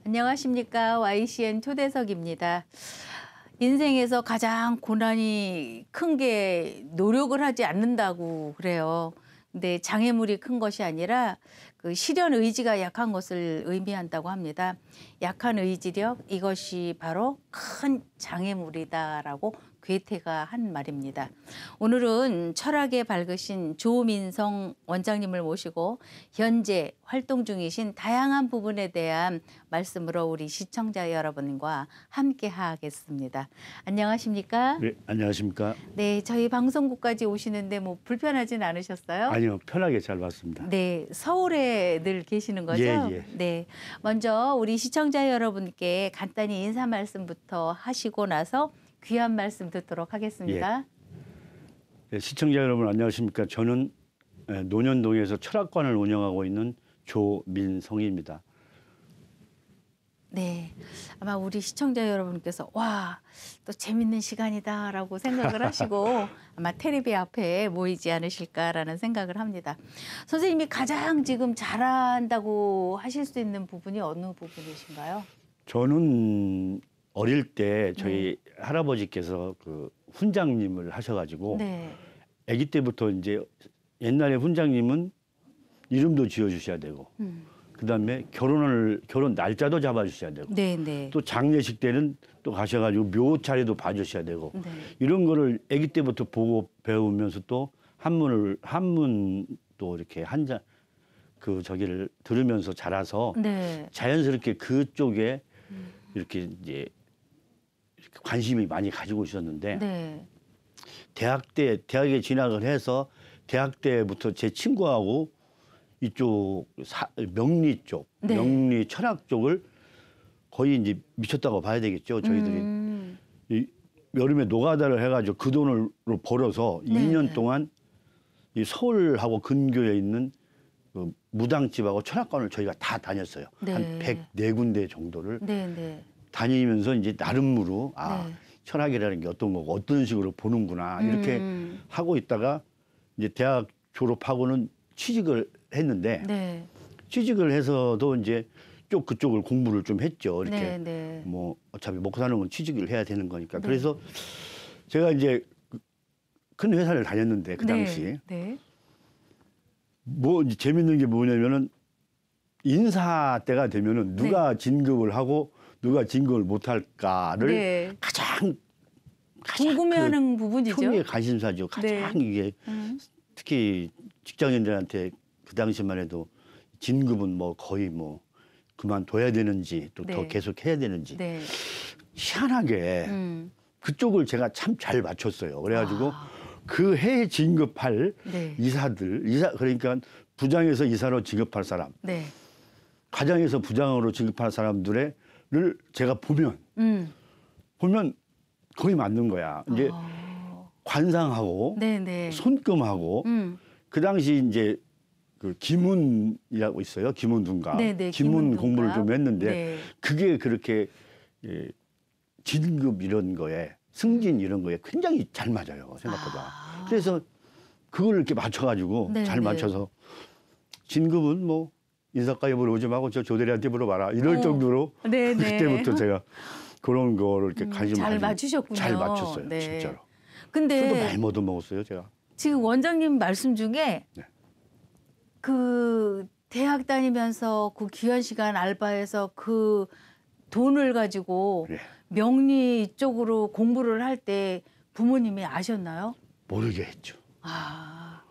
안녕하십니까. YCN 초대석입니다. 인생에서 가장 고난이 큰 게 노력을 하지 않는다고 그래요. 근데 장애물이 큰 것이 아니라 그 실현 의지가 약한 것을 의미한다고 합니다. 약한 의지력, 이것이 바로 큰 장애물이다라고 괴테가 한 말입니다. 오늘은 철학에 밝으신 조민성 원장님을 모시고 현재 활동 중이신 다양한 부분에 대한 말씀으로 우리 시청자 여러분과 함께 하겠습니다. 안녕하십니까? 네, 안녕하십니까? 네, 저희 방송국까지 오시는데 뭐 불편하진 않으셨어요? 아니요, 편하게 잘 봤습니다. 네, 서울에 늘 계시는 거죠? 예. 네, 먼저 우리 시청자 여러분께 간단히 인사 말씀부터 하시고 나서 귀한 말씀 듣도록 하겠습니다. 네, 시청자 여러분 안녕하십니까? 저는 논현동에서 철학관을 운영하고 있는 조민성입니다. 네, 아마 우리 시청자 여러분께서 와, 또 재밌는 시간이다라고 생각을 하시고 아마 테레비 앞에 모이지 않으실까라는 생각을 합니다. 선생님이 가장 지금 잘한다고 하실 수 있는 부분이 어느 부분이신가요? 저는 어릴 때 저희 할아버지께서 그 훈장님을 하셔가지고 네. 아기 때부터 이제 옛날에 훈장님은 이름도 지어주셔야 되고 그다음에 결혼 날짜도 잡아주셔야 되고 네. 또 장례식 때는 또 가셔가지고 묘 차례도 봐주셔야 되고 네. 이런 거를 아기 때부터 보고 배우면서 또 한문도 이렇게 저기를 들으면서 자라서 네. 자연스럽게 그쪽에 이렇게 이제 이렇게 관심이 많이 가지고 있었는데 네. 대학에 진학을 해서 대학 때부터 제 친구하고 이쪽 명리 쪽, 네. 명리 철학 쪽을 거의 이제 미쳤다고 봐야 되겠죠. 저희들이 이 여름에 노가다를 해가지고 그 돈을 벌어서 네. 2년 동안 이 서울하고 근교에 있는 그 무당집하고 철학관을 저희가 다 다녔어요. 네. 한 104군데 정도를 네. 다니면서 이제 나름으로 네. 철학이라는 게 어떤 거고 어떤 식으로 보는구나 이렇게 하고 있다가 이제 대학 졸업하고는 취직을 했는데 네. 취직을 해서도 이제 그쪽을 공부를 좀 했죠. 이렇게 네. 뭐 어차피 먹고 사는 건 취직을 해야 되는 거니까. 그래서 제가 이제 큰 회사를 다녔는데 그 당시 네. 뭐 이제 재밌는 게 뭐냐면은 인사 때가 되면은 누가 진급을 하고 누가 진급을 못 할까를 가장 궁금해하는 부분이죠. 총리의 관심사죠. 가장 이게 특히 직장인들한테 그 당시만 해도 진급은 뭐 거의 뭐 그만둬야 되는지 또 더 계속 해야 되는지 희한하게 그쪽을 제가 참 잘 맞췄어요. 그래가지고 그 해에 진급할 그러니까 부장에서 이사로 진급할 사람, 과장에서 부장으로 진급할 사람들을 제가 보면 거의 맞는 거야. 이제 관상하고 손금하고 그 당시 이제 그 기문이라고 있어요. 기문둔갑. 기문 공부를 좀 했는데 그게 그렇게 진급 이런 거에 승진 이런 거에 굉장히 잘 맞아요. 생각보다. 그래서 그걸 이렇게 맞춰가지고 잘 맞춰서 진급은 뭐 인사과에 물어보지 말고 저 조대리한테 물어봐라. 이럴 정도로 그때부터 제가 그런 거를 이렇게 관심을 잘 맞추셨군요. 잘 맞췄어요. 진짜로. 근데 술도 많이 먹었어요. 제가. 지금 원장님 말씀 중에 그 대학 다니면서 그 귀한 시간 알바해서 그 돈을 가지고 명리 쪽으로 공부를 할 때 부모님이 아셨나요? 모르게 했죠.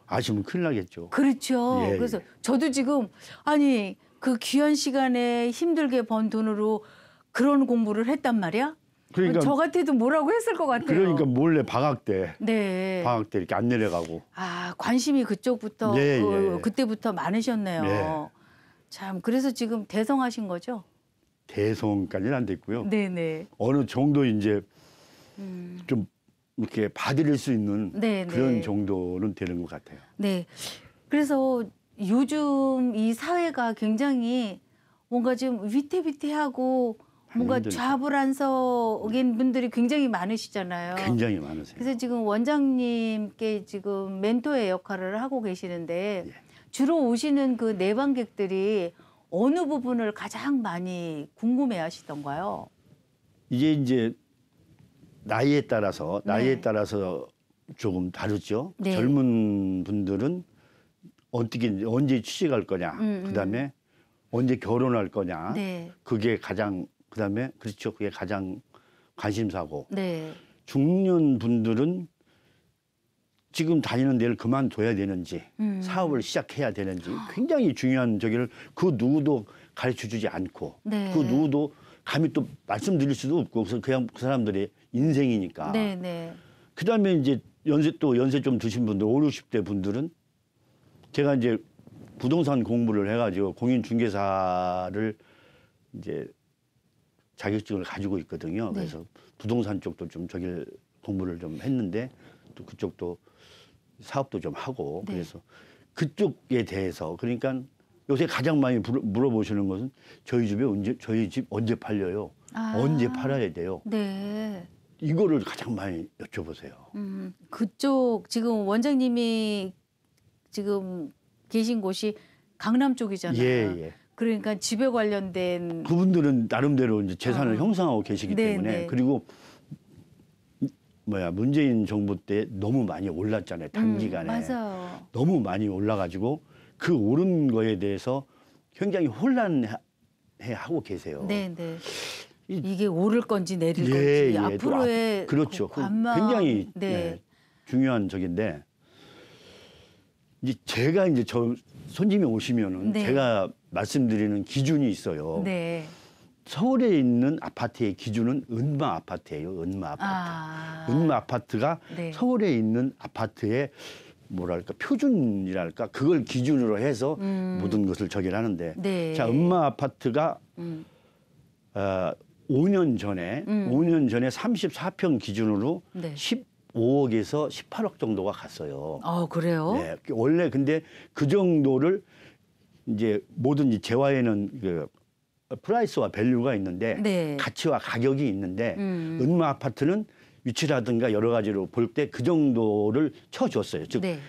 아시면 큰일 나겠죠. 그렇죠. 그래서 저도 지금 아니 그 귀한 시간에 힘들게 번 돈으로 그런 공부를 했단 말이야? 그러니까 저 같아도 뭐라고 했을 것 같아요. 그러니까 몰래 방학 때 이렇게 안 내려가고. 관심이 그쪽부터 그때부터 많으셨네요. 참 그래서 지금 대성하신 거죠? 대성까지는 안 됐고요. 어느 정도 이제 좀 이렇게 봐드릴 수 있는 그런 정도는 되는 것 같아요. 그래서 요즘 이 사회가 굉장히 뭔가 좀 위태위태하고 뭔가 좌불안석인 분들이 굉장히 많으시잖아요. 굉장히 많으세요. 그래서 지금 원장님께 지금 멘토의 역할을 하고 계시는데 주로 오시는 그 내방객들이 어느 부분을 가장 많이 궁금해하시던가요? 이제 나이에 따라서 조금 다르죠. 네. 젊은 분들은 어떻게 언제 취직할 거냐, 그다음에 언제 결혼할 거냐, 네. 그게 가장 그다음에 그렇죠. 그게 가장 관심사고. 네. 중년 분들은 지금 다니는 데를 그만둬야 되는지, 사업을 시작해야 되는지 굉장히 중요한 저기를 그 누구도 가르쳐주지 않고, 네. 그 누구도 감히 또 말씀드릴 수도 없고, 그래서 그냥 그 사람들의 인생이니까. 네, 네. 그다음에 이제 연세 좀 드신 분들, 5, 60대 분들은 제가 이제 부동산 공부를 해가지고 공인중개사를 이제 자격증을 가지고 있거든요. 네. 그래서 부동산 쪽도 좀 저길 공부를 좀 했는데 또 그쪽도 사업도 좀 하고 네. 그래서 그쪽에 대해서 그러니까 요새 가장 많이 물어보시는 것은 저희 집 언제 팔려요? 아. 언제 팔아야 돼요? 네. 이거를 가장 많이 여쭤보세요. 그쪽 지금 원장님이 지금 계신 곳이 강남 쪽이잖아요. 예. 그러니까 집에 관련된 그분들은 나름대로 이제 재산을 형성하고 계시기 네, 때문에 네. 그리고 문재인 정부 때 너무 많이 올랐잖아요. 단기간에. 맞아요. 너무 많이 올라가지고 그 오른 거에 대해서 굉장히 혼란해하고 계세요. 네, 네. 이게 오를 건지 내릴 예, 건지 또 앞으로의 그렇죠. 그 관망 굉장히 네. 중요한 적인데 이제 제가 이제 저 손님이 오시면은 네. 제가 말씀드리는 기준이 있어요. 네. 서울에 있는 아파트의 기준은 은마 아파트예요. 은마 아파트. 은마 아파트가 네. 서울에 있는 아파트의 뭐랄까 표준이랄까 그걸 기준으로 해서 모든 것을 저기를 하는데 네. 자 은마 아파트가 5년 전에 34평 기준으로 네. 15억에서 18억 정도가 갔어요. 그래요? 네, 원래 근데 그 정도를 이제 모든 재화에는 그 프라이스와 밸류가 있는데 네. 가치와 가격이 있는데 은마 아파트는 위치라든가 여러 가지로 볼 때 그 정도를 쳐줬어요. 즉 네.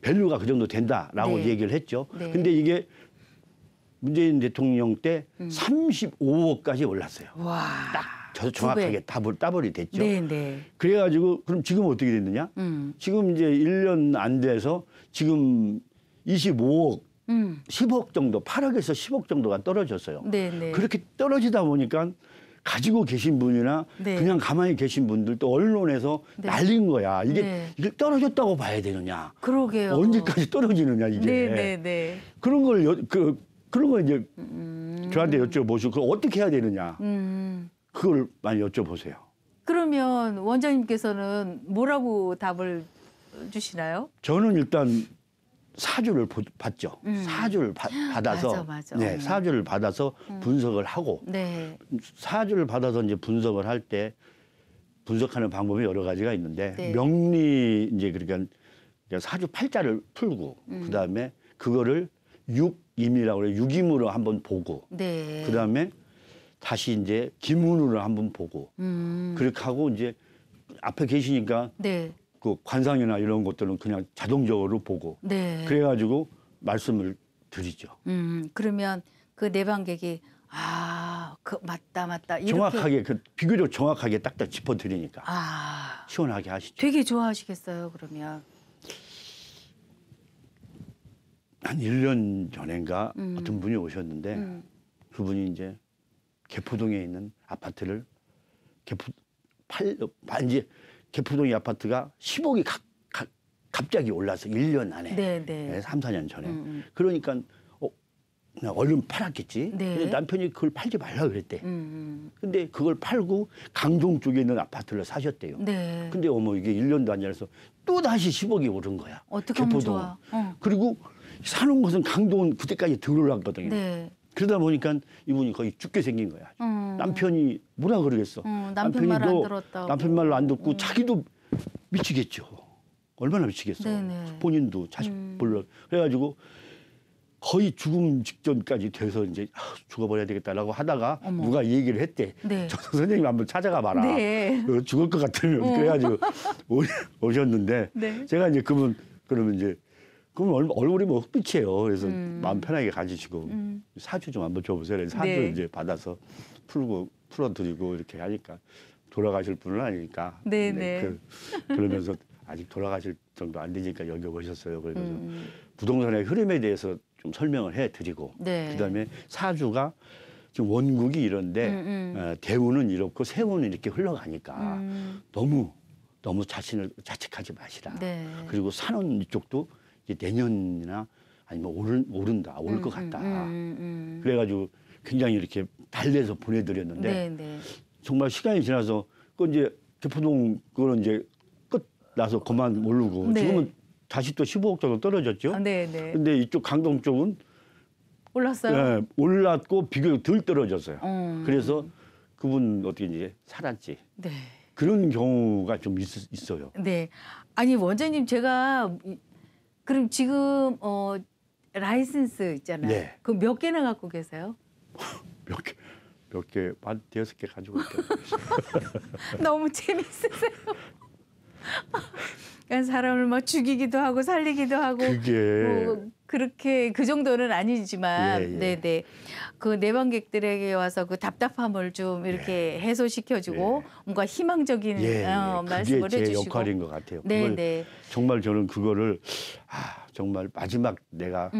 밸류가 그 정도 된다라고 네. 얘기를 했죠. 네. 근데 이게 문재인 대통령 때 35억까지 올랐어요. 와. 딱 정확하게 더블이 됐죠. 네, 네. 그래가지고 그럼 지금 어떻게 됐느냐? 지금 이제 1년 안 돼서 지금 25억 10억 정도, 8억에서 10억 정도가 떨어졌어요. 네, 네. 그렇게 떨어지다 보니까 가지고 계신 분이나 네. 그냥 가만히 계신 분들도 언론에서 네. 날린 거야. 이게 네. 떨어졌다고 봐야 되느냐? 그러게요. 언제까지 떨어지느냐 이게? 네, 네, 네. 그런 걸 그런 거 이제 저한테 여쭤보시고 그걸 어떻게 해야 되느냐? 그걸 많이 여쭤보세요. 그러면 원장님께서는 뭐라고 답을 주시나요? 저는 일단 사주를 봤죠. 사주를 받아서 맞아. 네, 사주를 받아서 분석을 하고 네. 사주를 받아서 이제 분석을 할 때 분석하는 방법이 여러 가지가 있는데 네. 명리 이제 그러니까 사주 팔자를 풀고 그다음에 그거를 육임이라고 그래요. 육임으로 한번 보고 네. 그다음에 다시 이제 기문으로 한번 보고 그렇게 하고 이제 앞에 계시니까 네. 그 관상이나 이런 것들은 그냥 자동적으로 보고 네. 그래가지고 말씀을 드리죠. 그러면 그 내방객이 그 맞다 이렇게 정확하게 비교적 정확하게 딱딱 짚어드리니까 시원하게 하시죠. 되게 좋아하시겠어요. 그러면 한 1년 전인가 어떤 분이 오셨는데 그분이 이제 개포동에 있는 아파트를 이제 개포동의 아파트가 10억이 갑자기 올라서 1년 안에 네. 3, 4년 전에 그러니까 그냥 얼른 팔았겠지. 네. 근데 남편이 그걸 팔지 말라 그랬대. 근데 그걸 팔고 강동 쪽에 있는 아파트를 사셨대요. 네. 근데 이게 1년도 안 지나서 또 다시 10억이 오른 거야. 어떻게 하면 좋아? 그리고 사는 곳은 강동은 그때까지 덜 올랐거든요. 네. 그러다 보니까 이분이 거의 죽게 생긴 거야. 남편이 뭐라 그러겠어. 남편 말 안 들었다고. 남편 말로 안 듣고 자기도 미치겠죠. 얼마나 미치겠어. 네네. 본인도 자식 보려. 그래가지고 거의 죽음 직전까지 돼서 이제 죽어버려야 되겠다라고 하다가 누가 얘기를 했대. 네. 저 선생님 한번 찾아가 봐라. 네. 죽을 것 같으면 그래가지고 오셨는데 네. 제가 이제 그러면 이제 그럼 얼굴이 뭐 흑빛이에요. 그래서 마음 편하게 가지시고 사주 좀 한번 줘보세요. 그래서 사주 네. 이제 받아서 풀어드리고 이렇게 하니까 돌아가실 분은 아니니까. 네네. 그러면서 아직 돌아가실 정도 안 되니까 여기 오셨어요. 그러면서 부동산의 흐름에 대해서 좀 설명을 해드리고 네. 그다음에 사주가 지금 원국이 이런데 대우는 이렇고 세운은 이렇게 흘러가니까 너무 자신을 자책하지 마시라. 네. 그리고 사는 이쪽도 이제 내년이나 아니면 오른다, 올 것 같다. 그래가지고 굉장히 이렇게 달래서 보내드렸는데 네, 네. 정말 시간이 지나서 그 이제 개포동 그거는 이제 끝 나서 그만 모르고 네. 지금은 다시 또 15억 정도 떨어졌죠. 아, 네, 네. 근데 이쪽 강동 쪽은 올랐어요? 예, 올랐고 비교적 덜 떨어졌어요. 그래서 그분 어떻게 이제 살았지. 네. 그런 경우가 좀 있어요. 네. 아니 원장님 제가 그럼 지금 라이센스 있잖아요. 네. 그 몇 개나 갖고 계세요? 몇 개, 한 5개 가지고 있어요. 너무 재밌으세요. 그러니까 사람을 막 죽이기도 하고 살리기도 하고 그게 뭐 그렇게 그 정도는 아니지만 예, 예. 네네 그 내방객들에게 와서 그 답답함을 좀 이렇게 해소시켜주고 뭔가 희망적인 말씀을 그게 제 해주시고 역할인 것 같아요. 네네 정말 저는 그거를 정말 마지막 내가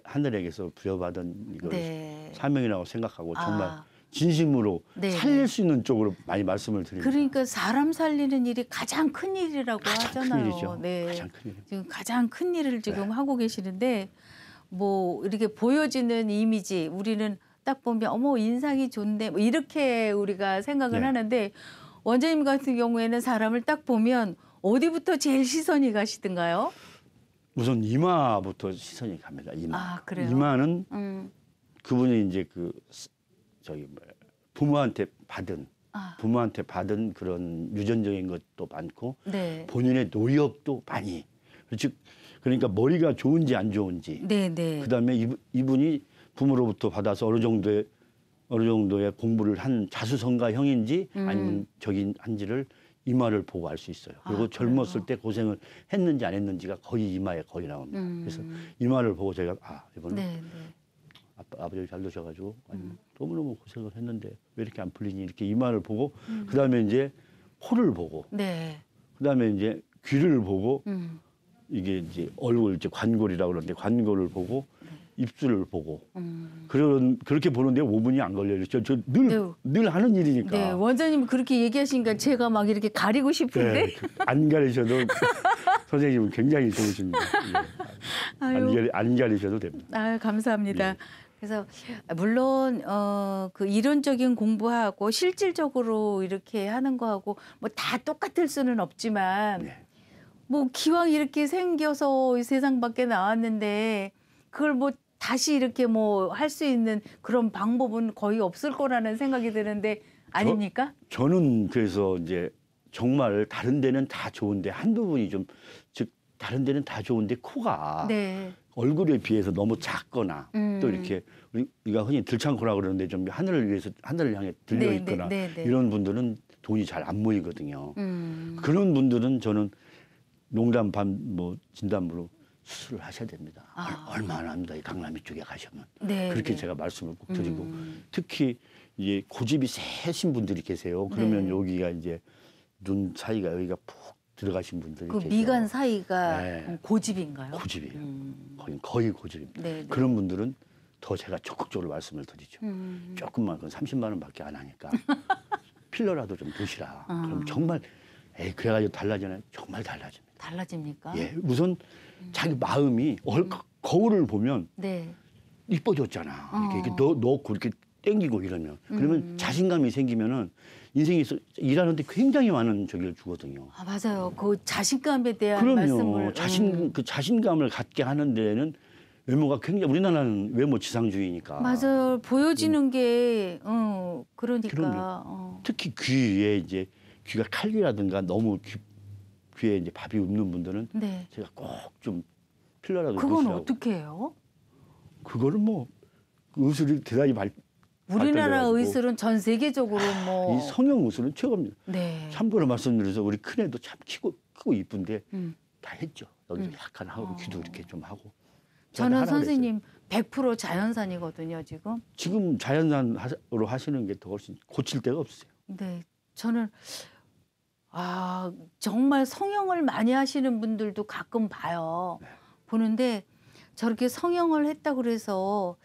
하늘에게서 부여받은 이걸 네. 사명이라고 생각하고 정말 진심으로 네, 살릴 수 있는 쪽으로 많이 말씀을 드립니다. 그러니까 사람 살리는 일이 가장 큰 일이라고 가장 하잖아요. 큰 일이죠. 네. 가장 큰 일. 지금 가장 큰 일을 지금 네. 하고 계시는데 뭐 이렇게 보여지는 이미지 우리는 딱 보면 어머 인상이 좋네 뭐 이렇게 우리가 생각을 네. 하는데 원장님 같은 경우에는 사람을 딱 보면 어디부터 제일 시선이 가시던가요? 우선 이마부터 시선이 갑니다. 이마. 아, 그래요? 이마는 그분이 이제 부모한테 받은 그런 유전적인 것도 많고 네. 본인의 노력도 많이 즉 그러니까 머리가 좋은지 안 좋은지 네네. 그다음에 이분이 부모로부터 받아서 어느 정도의 공부를 한 자수성가형인지 아니면 저기 한지를 이마를 보고 알 수 있어요. 그리고 젊었을 때 고생을 했는지 안 했는지가 거의 이마에 거의 나옵니다. 그래서 이마를 보고 제가 이번에 네네. 아버지가 잘 되셔가지고 너무너무 고생을 했는데 왜 이렇게 안 풀리니 이렇게 이마를 보고 그다음에 이제 코를 보고 네. 그다음에 이제 귀를 보고 이게 이제 얼굴 이제 관골이라고 그러는데 관골을 보고 입술을 보고 그렇게 보는데 5분이 안 걸려요. 늘 하는 일이니까. 네, 원장님 그렇게 얘기하시니까 제가 막 이렇게 가리고 싶은데. 네, 안 가리셔도 선생님은 굉장히 좋으십니다. 예. 안 가리셔도 됩니다. 아유, 감사합니다. 예. 그래서 물론 그 이론적인 공부하고 실질적으로 이렇게 하는 거하고 뭐 다 똑같을 수는 없지만 네. 뭐 기왕 이렇게 생겨서 이 세상 밖에 나왔는데 그걸 뭐 다시 이렇게 뭐 할 수 있는 그런 방법은 거의 없을 거라는 생각이 드는데 아닙니까? 저는 그래서 이제 정말 다른 데는 다 좋은데 한두 분이 즉 다른 데는 다 좋은데 코가 네. 얼굴에 비해서 너무 작거나 또 이렇게 우리가 흔히 들창코라 그러는데 좀 하늘을 향해 들려 네, 있거나 네, 네, 네. 이런 분들은 돈이 잘 안 모이거든요. 그런 분들은 저는 농담 반 뭐 진담으로 수술을 하셔야 됩니다. 얼마나 합니다. 이 강남 이쪽에 가시면. 네, 그렇게 네. 제가 말씀을 꼭 드리고 특히 이제 고집이 세신 분들이 계세요. 그러면 네. 여기가 이제 눈 사이가 여기가 푹 들어가신 분들이 그 계세요. 미간 사이가 네. 고집인가요? 고집이에요. 거의 고집입니다. 네, 네. 그런 분들은 더 제가 적극적으로 말씀을 드리죠. 조금만 그건 30만 원밖에 안 하니까 필러라도 좀 드시라. 그럼 정말 그래가지고 달라지나요? 정말 달라집니다. 달라집니까? 예, 우선 자기 마음이 거울을 보면 네. 이뻐졌잖아. 이렇게 넣고 이렇게 땡기고 이러면 그러면 자신감이 생기면은 인생에서 일하는데 굉장히 많은 저기를 주거든요. 아, 맞아요. 그 자신감에 대한 말씀을 그 자신감을 갖게 하는 데는 외모가 굉장히 우리나라는 외모 지상주의니까. 맞아요. 보여지는 게 그러니까. 그럼요. 특히 귀에 이제 귀가 칼리라든가 너무 귀에 이제 밥이 없는 분들은 네. 제가 꼭 좀 필러라도 그건 드시라고. 어떻게 해요? 그거는 뭐 의술이 대단히 우리나라 발달돼가지고. 의술은 전 세계적으로 뭐 이 성형 의술은 최고입니다. 네. 참고로 말씀드려서 우리 큰애도 참 크고 이쁜데 다 했죠. 여기서 약간 하고 기도 이렇게 좀 하고. 저는 선생님 100% 자연산이거든요, 지금. 지금 자연산으로 하시는 게 더 훨씬 고칠 데가 없어요. 네, 저는 정말 성형을 많이 하시는 분들도 가끔 봐요. 네. 보는데 저렇게 성형을 했다 그래서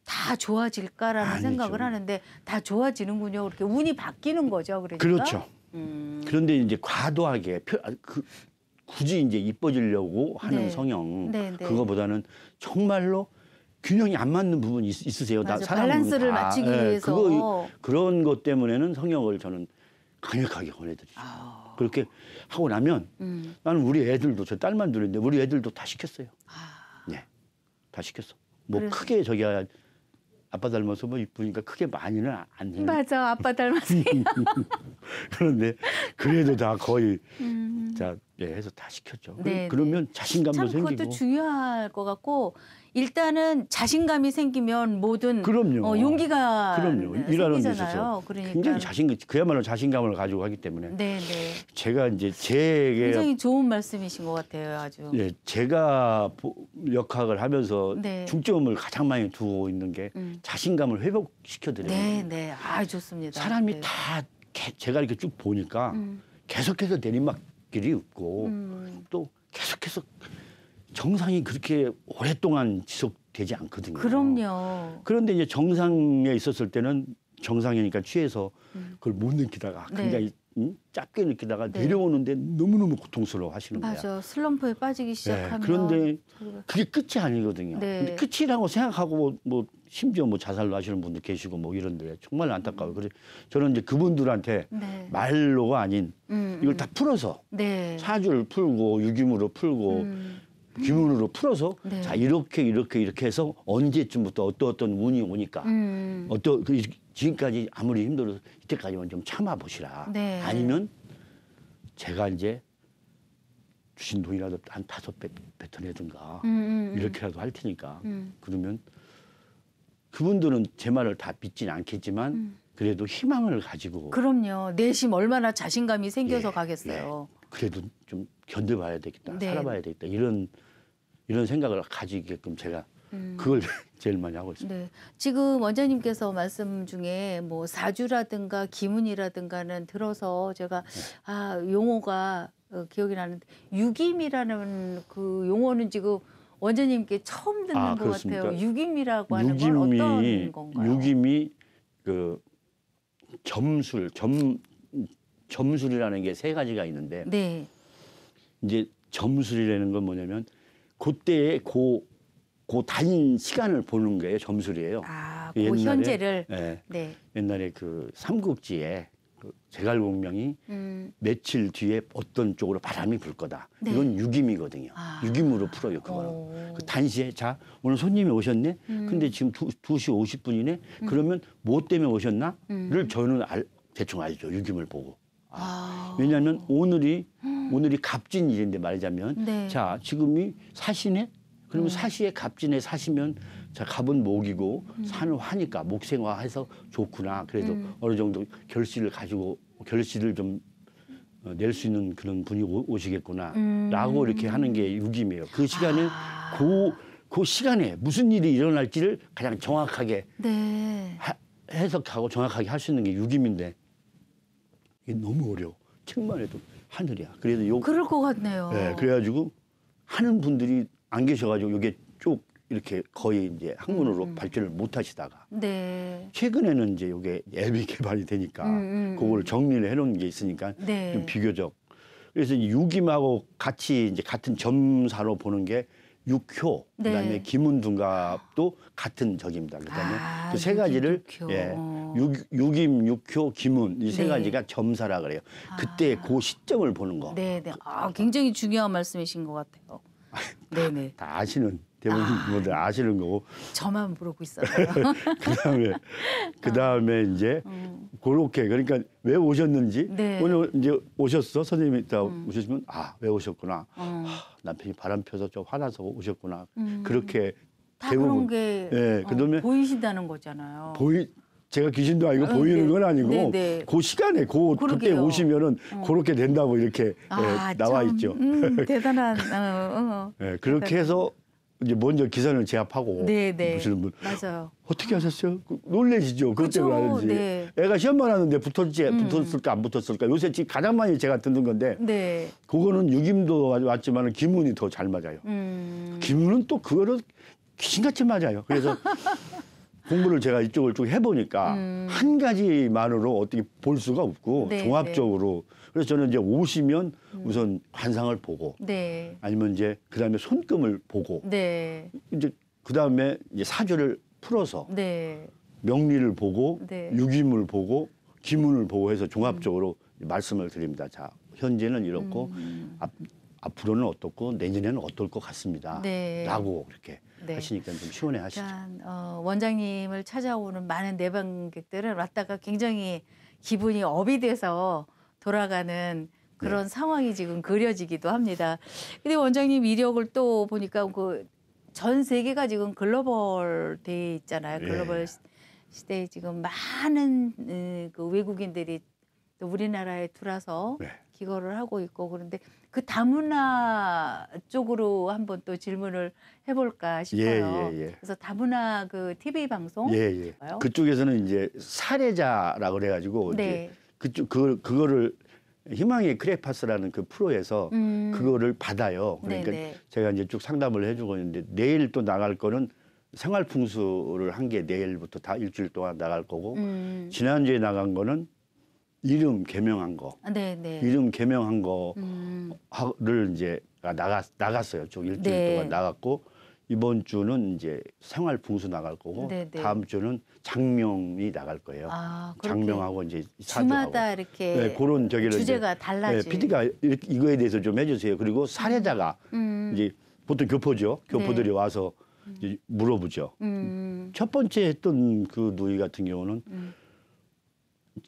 다 좋아질까라는 아니죠. 생각을 하는데 다 좋아지는군요. 그렇게 운이 바뀌는 거죠, 그러니까. 그렇죠. 그런데 이제 과도하게 굳이 이제 이뻐지려고 하는 네. 성형 네, 네. 그거보다는 정말로 균형이 안 맞는 부분이 있으세요. 맞아, 사람은 밸런스를 다. 맞추기 예, 위해서. 그런 것 때문에는 성형을 저는 강력하게 권해드리죠. 그렇게 하고 나면 나는 우리 애들도 저 딸만 둘인데 우리 애들도 다 시켰어요. 네, 다 시켰어. 뭐 그래서. 크게 저기야 아빠 닮아서 뭐 이쁘니까 크게 많이는 안 해요. 맞아, 아빠 닮았어요. 그런데 그래도 다 거의 자 해서 다 시켰죠. 네, 그러면 자신감도 참 생기고. 그것도 중요할 것 같고 일단은 자신감이 생기면 모든 그럼요. 용기가 그럼요. 일하는 데 생기잖아요. 있어서 그러니까 굉장히 그야말로 자신감을 가지고 하기 때문에 네. 제가 이제 제 굉장히 좋은 말씀이신 것 같아요, 아주. 예, 제가 역학을 하면서 네. 중점을 가장 많이 두고 있는 게 자신감을 회복시켜 드려요. 네, 좋습니다. 사람이 네. 다 제가 이렇게 쭉 보니까 계속해서 내리막길이 있고 또 계속해서 정상이 그렇게 오랫동안 지속되지 않거든요. 그럼요. 그런데 이제 정상에 있었을 때는 정상이니까 취해서 그걸 못 느끼다가 네. 굉장히 짧게 느끼다가 네. 내려오는데 너무너무 고통스러워 하시는 거야. 맞아, 슬럼프에 빠지기 시작하면. 그런데 자기가- 그게 끝이 아니거든요. 네. 근데 끝이라고 생각하고 뭐 심지어 뭐 자살도 하시는 분도 계시고 뭐 이런데 정말 안타까워요. 그래서 저는 이제 그분들한테 네. 말로가 아닌 이걸 다 풀어서 네. 사주를 풀고 유기물로 풀고 기문으로 풀어서 네. 자 이렇게 해서 언제쯤부터 어떤 운이 오니까 지금까지 아무리 힘들어서 이때까지만 좀 참아 보시라. 네. 아니면 제가 이제 주신 돈이라도 한 5배 뱉어내든가 이렇게라도 할 테니까 그러면 그분들은 제 말을 다 믿지는 않겠지만 그래도 희망을 가지고 그럼요. 내심 얼마나 자신감이 생겨서 가겠어요. 그래도 좀 견뎌봐야 되겠다, 네. 살아봐야 되겠다 이런 생각을 가지게끔 제가 그걸 제일 많이 하고 있습니다. 네. 지금 원장님께서 말씀 중에 뭐 사주라든가 기문이라든가는 들어서 제가 용어가 기억이 나는데 유김이라는 그 용어는 지금 원장님께 처음 듣는 것 그렇습니까? 같아요. 유김이라고 하는 건 어떤 건가요? 유김이 그 점술이라는 게 3가지가 있는데 네. 이제 점술이라는 건 뭐냐면 그때의 그 단 시간을 보는 거예요. 점술이에요. 그 현재를. 네. 네. 옛날에 그 삼국지에 그 제갈공명이 며칠 뒤에 어떤 쪽으로 바람이 불 거다. 네. 이건 유김이거든요. 유김으로 풀어요. 그거는. 그 단시에 자 오늘 손님이 오셨네. 근데 지금 2시 50분이네. 그러면 뭐 때문에 오셨나?를 저는 대충 알죠. 유김을 보고. 왜냐하면 오늘이 갑진일인데 말하자면 네. 자 지금이 사시네. 그러면 사시에 갑진에 사시면 자 갑은 목이고 산은 화니까 목생화해서 좋구나. 그래도 어느 정도 결실을 좀 낼 수 있는 그런 분이 오시겠구나라고 이렇게 하는 게 유김이에요. 그 시간에 그 시간에 무슨 일이 일어날지를 가장 정확하게 네. 해석하고 정확하게 할 수 있는 게 유김인데 이게 너무 어려워. 책만 해도 하늘이야. 그래서 그럴 것 같네요. 네, 그래가지고 하는 분들이 안 계셔가지고 이게 쭉 이렇게 거의 이제 학문으로 발전을 못 하시다가 네. 최근에는 이제 이게 앱이 개발이 되니까 그걸 정리를 해놓은 게 있으니까 네. 좀 비교적 그래서 유김하고 같이 이제 같은 점사로 보는 게 육효 그다음에 네. 기문둔갑도 같은 적입니다. 그다음에 그 3가지를 육효. 유김, 육효, 기문 이 3가지가 네. 점사라 그래요. 그때 그 시점을 보는 거. 네. 굉장히 중요한 말씀이신 것 같아요. 네네. 다 아시는 대부분 분들 아시는 거고. 저만 모르고 있어요. 그다음에 이제 그렇게 그러니까 왜 오셨는지 네. 오늘 이제 오셨어 선생님이 다 오셨으면 왜 오셨구나. 남편이 바람 펴서 좀 화나서 오셨구나. 그렇게 다 그런 게 그다음에 보이신다는 거잖아요. 제가 귀신도 아니고 보이는 건 아니고 네네. 그 시간에 그때 그러게요. 오시면은 그렇게 된다고 이렇게 나와 참, 있죠. 대단한. 그렇게 해서 이제 먼저 기선을 제압하고 네네. 보시는 분 맞아요. 어떻게 하셨어요? 놀래시죠. 그때 그러는지. 네. 애가 시험만 하는데 붙었을까 안 붙었을까. 요새 지금 가장 많이 제가 듣는 건데 네. 그거는 유김도 왔지만 기문이 더 잘 맞아요. 기문은 또 그거를 귀신같이 맞아요. 그래서 공부를 제가 이쪽을 쭉 해보니까 한 가지만으로 어떻게 볼 수가 없고 네, 종합적으로 그래서 저는 이제 오시면 우선 관상을 보고 네. 아니면 이제 그다음에 손금을 보고 네. 이제 그다음에 이제 사주를 풀어서 네. 명리를 보고 네. 유기문을 보고 기문을 보고 해서 종합적으로 말씀을 드립니다. 자, 현재는 이렇고 앞으로는 어떻고 내년에는 어떨 것 같습니다. 네. 라고 그렇게 네. 하시니까 좀 시원해 하시죠. 그러니까 원장님을 찾아오는 많은 내방객들은 왔다가 굉장히 기분이 업이 돼서 돌아가는 그런 상황이 지금 그려지기도 합니다. 근데 원장님 이력을 또 보니까 그 전 세계가 지금 글로벌 돼 있잖아요. 글로벌 시대에 지금 많은 그 외국인들이 또 우리나라에 들어와서 기거를 하고 있고 그런데 그 다문화 쪽으로 한번 또 질문을 해볼까 싶어요. 그래서 다문화 그 TV 방송 그쪽에서는 이제 사례자라고 그래가지고 이제 그쪽 그거를 희망의 크레파스라는 그 프로에서 그거를 받아요. 그러니까 제가 이제 쭉 상담을 해주고 있는데 내일 또 나갈 거는 생활풍수를 한 게 내일부터 다 일주일 동안 나갈 거고 지난주에 나간 거는 이름 개명한 거, 이름 개명한 거를 이제 나갔어요. 쭉 일주일 동안 나갔고 이번 주는 이제 생활풍수 나갈 거고 다음 주는 장명이 나갈 거예요. 장명하고 이제 사주하고. 주마다 이렇게 그런 저기를 주제가 달라지. PD가 이거에 대해서 좀 해주세요. 그리고 사례자가 이제 보통 교포죠. 교포들이 와서 이제 물어보죠. 첫 번째 했던 그 누이 같은 경우는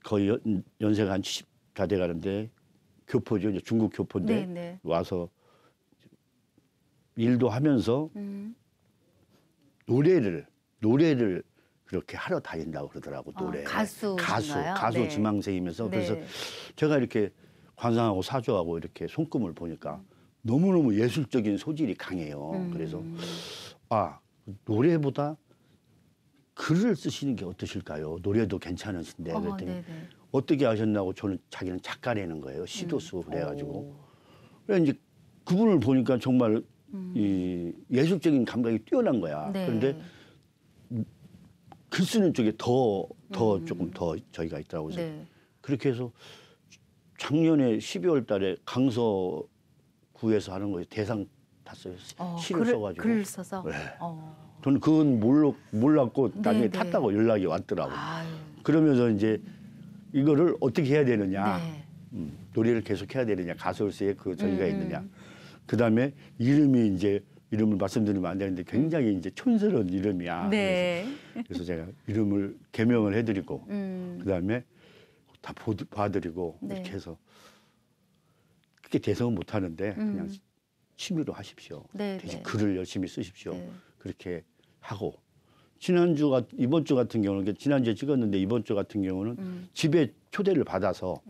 거의 연세가 한 70 다 돼가는데 교포죠. 이제 중국 교포인데 와서 일도 하면서 노래를 그렇게 하러 다닌다고 그러더라고. 노래 가수 지망생이면서 그래서 제가 이렇게 관상하고 사주하고 이렇게 손금을 보니까 너무너무 예술적인 소질이 강해요. 그래서 노래보다 글을 쓰시는 게 어떠실까요? 노래도 괜찮으신데 그랬더니 어떻게 하셨나고 저는 자기는 작가라는 거예요. 시도 쓰고 그래가지고 그래 이제 그분을 보니까 정말 이 예술적인 감각이 뛰어난 거야. 그런데 글 쓰는 쪽에 조금 더 저희가 있더라고요. 그렇게 해서 작년에 12월 달에 강서구에서 하는 거에 대상 탔어요. 시를 써가지고. 글 써서? 저는 그건 몰랐고 나중에 탔다고 연락이 왔더라고요. 그러면서 이제 이거를 어떻게 해야 되느냐. 노래를 계속 해야 되느냐. 가수로서의 그 저기가 있느냐. 그다음에 이름을 말씀드리면 안 되는데 굉장히 이제 촌스러운 이름이야. 그래서 제가 이름을 개명을 해드리고 그다음에 다 봐드리고 이렇게 해서 그렇게 대성은 못하는데 그냥 취미로 하십시오. 대신 글을 열심히 쓰십시오. 그렇게 하고 이번 주 같은 경우는 지난주에 찍었는데 이번 주 같은 경우는 집에 초대를 받아서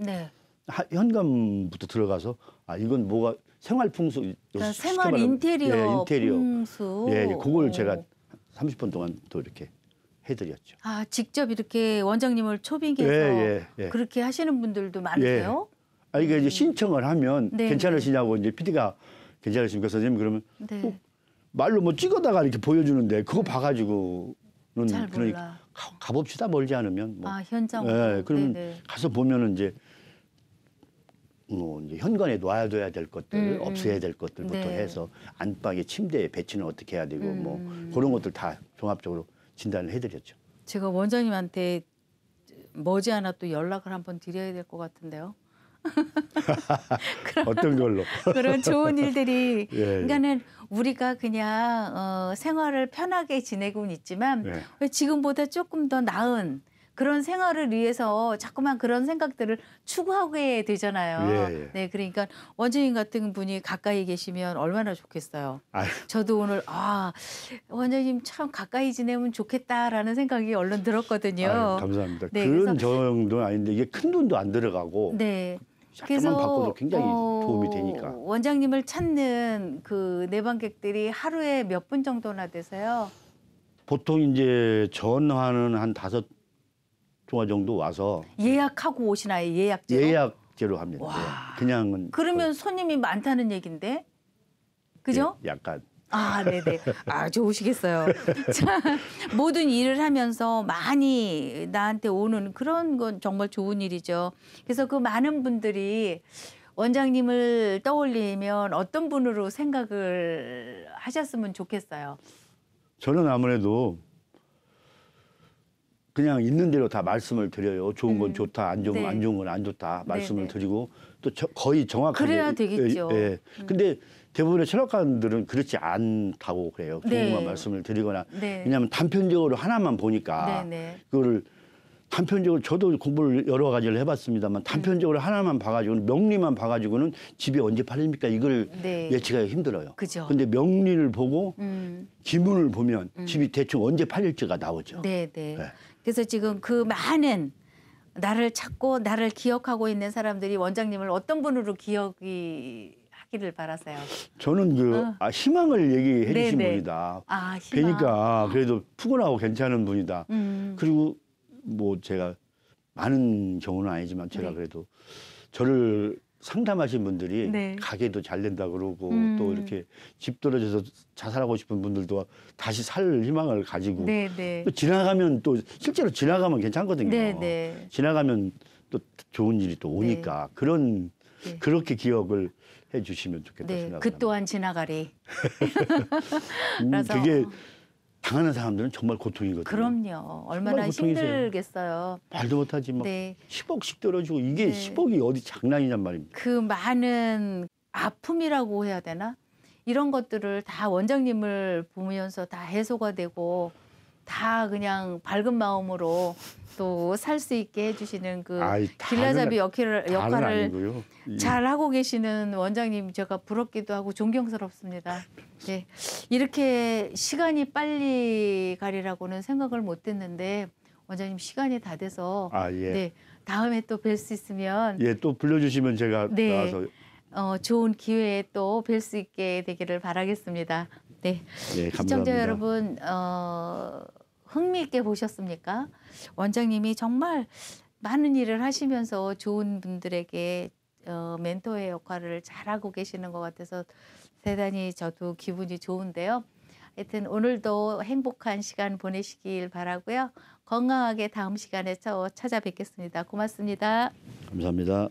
현관부터 들어가서 이건 뭐가 생활풍수, 그러니까 생활 인테리어 풍수. 그걸 제가 30분 동안 또 이렇게 해드렸죠. 직접 이렇게 원장님을 초빙해서 그렇게 하시는 분들도 많으세요? 이게 이제 신청을 하면 괜찮으시냐고 이제 PD가 괜찮으십니까 선생님 그러면 말로 뭐 찍어다가 이렇게 보여주는데 그거 봐가지고는 잘 그러니까 몰라. 가봅시다 멀지 않으면 현장으로. 그러면 가서 보면은 이제 이제 현관에 놔둬야 될 것들, 없애야 될 것들부터 해서 안방에 침대에 배치는 어떻게 해야 되고 뭐 그런 것들 다 종합적으로 진단을 해드렸죠. 제가 원장님한테 머지않아 또 연락을 한번 드려야 될 것 같은데요. 어떤 걸로? 그런 좋은 일들이 그러니까는 우리가 그냥 생활을 편하게 지내고는 있지만 왜 지금보다 조금 더 나은 그런 생활을 위해서 자꾸만 그런 생각들을 추구하게 되잖아요. 예. 네, 그러니까 원장님 같은 분이 가까이 계시면 얼마나 좋겠어요. 아유. 저도 오늘 원장님 참 가까이 지내면 좋겠다라는 생각이 얼른 들었거든요. 아유, 감사합니다. 네, 그런 정도는 아닌데 이게 큰 돈도 안 들어가고 네. 약간만 바꿔도 굉장히 도움이 되니까. 원장님을 찾는 그 내방객들이 하루에 몇 분 정도나 되세요? 보통 이제 전화는 한 5통화 정도 와서 예약하고 오시나요? 예약제로? 예약제로 합니다. 와. 예. 그냥은 그러면 손님이 많다는 얘긴데, 그죠? 예, 약간 네네. 좋으시겠어요. 자, 모든 일을 하면서 많이 나한테 오는 그런 건 정말 좋은 일이죠. 그래서 그 많은 분들이 원장님을 떠올리면 어떤 분으로 생각을 하셨으면 좋겠어요. 저는 아무래도 그냥 있는 대로 다 말씀을 드려요. 좋은 건 좋다, 안 좋은, 네. 안 좋은 건 안 좋다 말씀을 네네. 드리고 또 거의 정확하게. 그래야 되겠죠. 예. 근데 대부분의 철학가들은 그렇지 않다고 그래요. 좋은 네. 것만 말씀을 드리거나. 네. 왜냐하면 단편적으로 하나만 보니까 네네. 그거를 단편적으로 저도 공부를 여러 가지를 해봤습니다만 단편적으로 하나만 봐가지고는 명리만 봐가지고는 집이 언제 팔립니까 이걸 네. 예측하기 힘들어요. 그죠. 근데 명리를 보고 기문을 보면 집이 대충 언제 팔릴지가 나오죠. 네네. 네. 그래서 지금 그 많은 나를 찾고 나를 기억하고 있는 사람들이 원장님을 어떤 분으로 기억이 하기를 바라세요. 저는 희망을 얘기해 주신 네네. 분이다. 희망. 그러니까 그래도 푸근하고 괜찮은 분이다. 그리고 뭐 제가 많은 경우는 아니지만 제가 네. 그래도 저를 상담하신 분들이 네. 가게도 잘 된다 그러고 또 이렇게 집 떨어져서 자살하고 싶은 분들도 다시 살 희망을 가지고 네네. 또 지나가면 또 실제로 지나가면 괜찮거든요. 네네. 지나가면 또 좋은 일이 또 오니까 네. 그렇게 기억을 해주시면 좋겠다 네. 생각합니다. 그 또한 지나가리. 그래서 되게 당하는 사람들은 정말 고통이거든요. 그럼요. 얼마나 고통이세요. 힘들겠어요. 말도 못하지 막 네. 10억씩 떨어지고 이게 네. 10억이 어디 장난이냔 말입니다. 그 많은 아픔이라고 해야 되나? 이런 것들을 다 원장님을 보면서 다 해소가 되고 다 그냥 밝은 마음으로 또 살 수 있게 해주시는 그 길라잡이 역할을 아니고요. 잘 하고 계시는 원장님 제가 부럽기도 하고 존경스럽습니다. 네. 이렇게 시간이 빨리 가리라고는 생각을 못 했는데 원장님 시간이 다 돼서 예. 네. 다음에 또 뵐 수 있으면 예, 또 불러주시면 제가 네. 나와서 좋은 기회에 또 뵐 수 있게 되기를 바라겠습니다. 네. 네, 감사합니다. 시청자 여러분 흥미있게 보셨습니까? 원장님이 정말 많은 일을 하시면서 좋은 분들에게 멘토의 역할을 잘하고 계시는 것 같아서 대단히 저도 기분이 좋은데요. 하여튼 오늘도 행복한 시간 보내시길 바라고요. 건강하게 다음 시간에 찾아뵙겠습니다. 고맙습니다. 감사합니다.